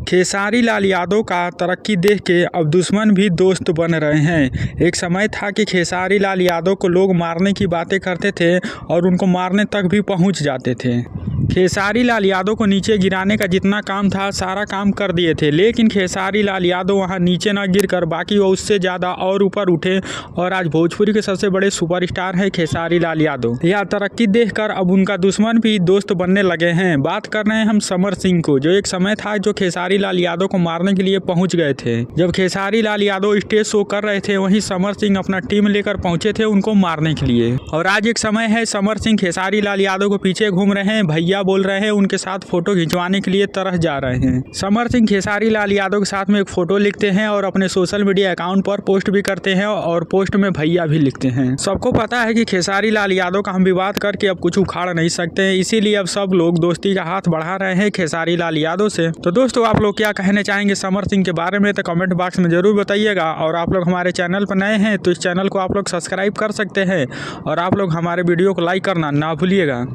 खेसारी लाल यादव का तरक्की देख के अब दुश्मन भी दोस्त बन रहे हैं। एक समय था कि खेसारी लाल यादव को लोग मारने की बातें करते थे और उनको मारने तक भी पहुंच जाते थे। खेसारी लाल यादव को नीचे गिराने का जितना काम था सारा काम कर दिए थे, लेकिन खेसारी लाल यादव वहां नीचे न गिरकर बाकी वो उससे ज़्यादा और ऊपर उठे और आज भोजपुरी के सबसे बड़े सुपरस्टार हैं खेसारी लाल यादव। यह तरक्की देखकर अब उनका दुश्मन भी दोस्त बनने लगे हैं। बात कर रहे हैं हम समर सिंह को, जो एक समय था जो खेसारी लाल यादव को मारने के लिए पहुंच गए थे। जब खेसारी लाल यादव स्टेज शो कर रहे थे वहीं समर सिंह अपना टीम लेकर पहुंचे थे उनको मारने के लिए। और आज एक समय है समर सिंह खेसारी लाल यादव को पीछे घूम रहे हैं, भैया बोल रहे हैं, उनके साथ फोटो खिंचवाने के लिए तरह जा रहे हैं। समर सिंह खेसारी लाल यादव के साथ में एक फोटो लिखते हैं और अपने सोशल मीडिया अकाउंट पर पोस्ट भी करते हैं और पोस्ट में भैया भी लिखते हैं। सबको पता है कि खेसारी लाल यादव का हम विवाद करके अब कुछ उखाड़ नहीं सकते हैं, इसीलिए अब सब लोग दोस्ती का हाथ बढ़ा रहे हैं खेसारी लाल यादव से। तो दोस्तों आप लोग क्या कहना चाहेंगे समर सिंह के बारे में, तो कमेंट बॉक्स में जरूर बताइएगा। और आप लोग हमारे चैनल पर नए हैं तो इस चैनल को आप लोग सब्सक्राइब कर सकते हैं और आप लोग हमारे वीडियो को लाइक करना ना भूलिएगा।